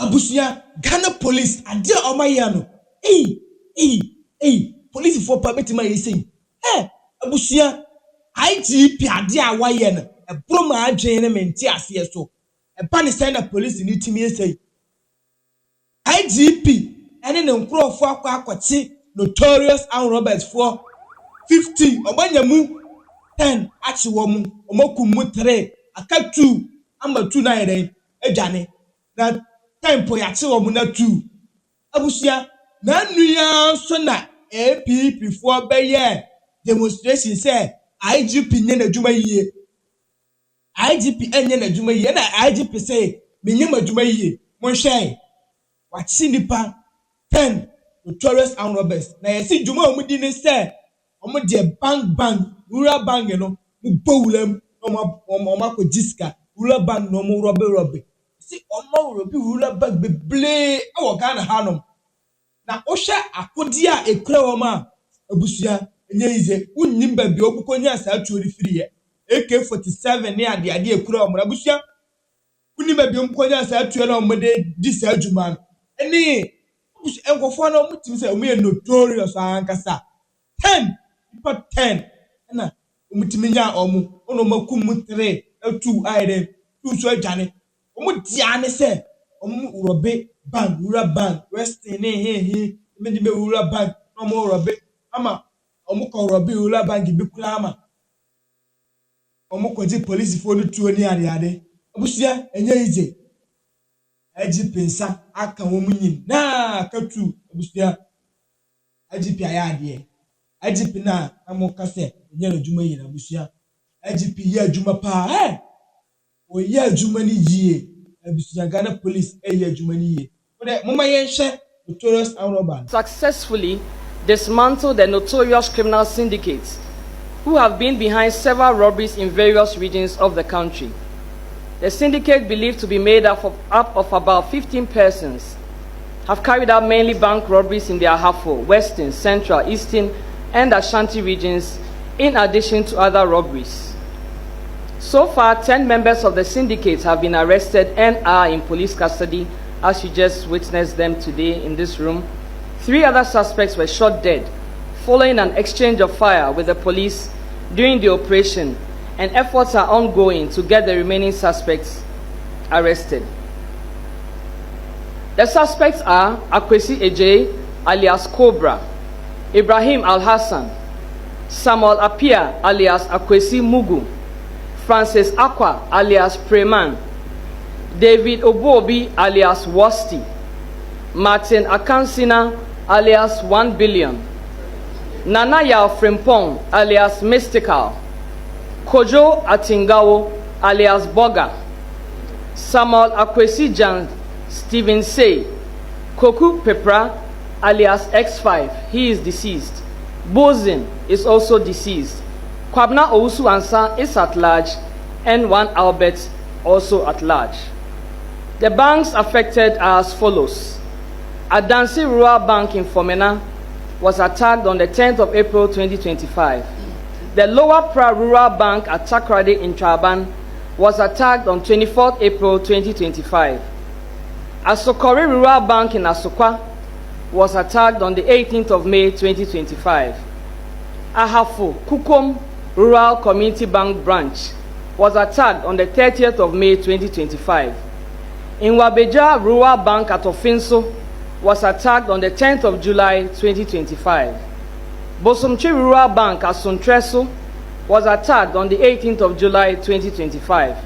Abusia, Ghana police, and dear Omayano. Police for permit my saying. Abusia, IGP, dear Wayan, a broma Jane Mentias, yes, so. A panisana police in it me say. IGP, and then uncrow for Quaquati, notorious and Roberts for 50, Obanyamu, 10, Achiwamu, Omoku Mutre, Akatu, Amba 2 9, Ejane. That time for Yachiwamu na 2. Abusia, Nanuya Sona, APP before Bayer demonstration say IGP Nena Juma ye. IGP Nena Juma ye, and IGP say, Minima Juma ye, Monshay. What Sinipa 10 notorious and robbers. Now you see Juma Mudine say, Omo de bang, Ura bang, you know, Mubulem, Omako Jiska, Ura bang, no more robbery. See, Omo Robi Ura bang be blay, our Ghana Hanum. Na Osha Akodia a crowma, Abusia, and Yaze, Unimba Biobukonia Saltuary free, AK-47 near the idea of Crow, Abusia, Unimba Biobukonia Saltuary on Mode, this Aljuman. And go for no mutum say we notorious ankasa 10 people 10 na umutiminya omu ono makum 3 2 aide 2 so jane omu diane say omu robe bank ura bank western he me be ura bank omu robe ama omu ko robe ura bank bi kula ama omu ko di police fo no tuo ni ade abusia enye ije IGP nsa aka wo munyin na katu abusia IGP ayade IGP na amoka se enye adwuma yi na abusia IGP ye adwuma pa o ye adwuma ni yie abusia Ghana police ye adwuma ni yie o de mama ye hye notorious and robber successfully dismantled the notorious criminal syndicates who have been behind several robberies in various regions of the country. The syndicate, believed to be made up of about 15 persons, have carried out mainly bank robberies in the Ahafo, Western, Central, Eastern, and Ashanti regions, in addition to other robberies. So far, 10 members of the syndicate have been arrested and are in police custody, as you just witnessed them today in this room. 3 other suspects were shot dead following an exchange of fire with the police during the operation, and efforts are ongoing to get the remaining suspects arrested. The suspects are Akwesi Eje, alias Cobra, Ibrahim Al-Hassan, Samuel Apia, alias Akwesi Mugu, Francis Akwa, alias Preman, David Obobi, alias Wasti, Martin Akansina, alias 1 Billion, Nanaya Frimpong, alias Mystical, Kojo Atingawo, alias Boga, Samuel Akwesi Jan, Stephen Say, Koku Pepra, alias X5, he is deceased. Bozin is also deceased. Kwabna Owusu Ansa is at large, and 1 Albert also at large. The banks affected are as follows. Adansi Rural Bank in Fomena was attacked on the 10th of April 2025. The Lower Pra Rural Bank at Takrade in Traban was attacked on 24th April 2025. Asokore Rural Bank in Asokwa was attacked on the 18th of May 2025. Ahafo Kukom Rural Community Bank branch was attacked on the 30th of May 2025. In Wabeja Rural Bank at Ofinso was attacked on the 10th of July 2025. Bosomchi Rural Bank at Sontreso was attacked on the 18th of July 2025.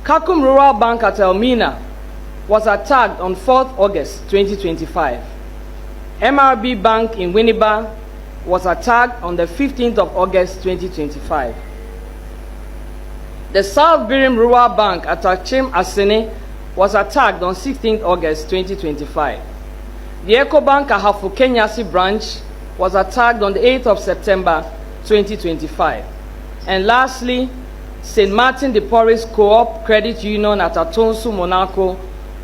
Kakum Rural Bank at Elmina was attacked on 4th August 2025. MRB Bank in Winneba was attacked on the 15th of August 2025. The South Birim Rural Bank at Achim Asene was attacked on 16th August 2025. The EcoBank Ahafo Kenyasi branch was attacked on the 8th of September 2025. And lastly, St. Martin de Porres Co-op Credit Union at Atonsu, Monaco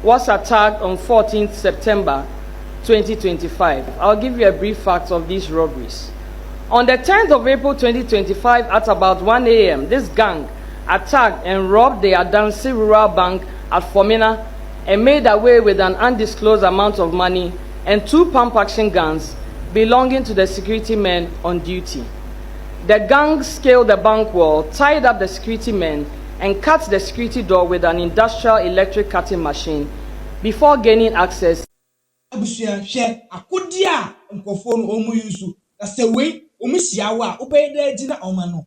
was attacked on 14th September 2025. I'll give you a brief fact of these robberies. On the 10th of April 2025 at about 1 a.m., this gang attacked and robbed the Adansi Rural Bank at Fomena and made away with an undisclosed amount of money and 2 pump-action guns belonging to the security men on duty. The gang scaled the bank wall, tied up the security men, and cut the security door with an industrial electric cutting machine before gaining access. Abusua hwe akodi a nkofo no omu yusu na se we omu siawa obeyeda agina oma no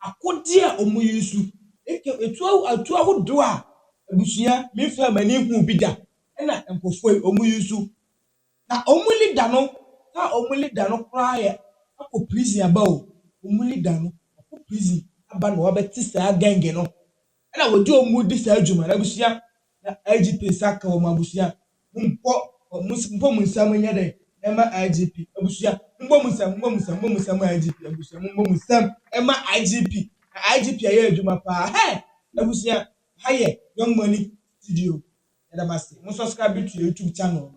akodi a omu yusu etu ahodo a abusua me fa mani hu bi da na nkofo omu yusu na omu leader no kra ya akọ prison aba o omu leader no akọ prison aba no wabeti sa genge no na wodi omu di sa adwuma na abusua na IGP saka o mabusua mpo munsam nya de ema IGP abusua mpo munsam IGP abusua mpo munsam ema IGP aye adwuma pa abusua haye young money studio edamase mo subscribe to YouTube channel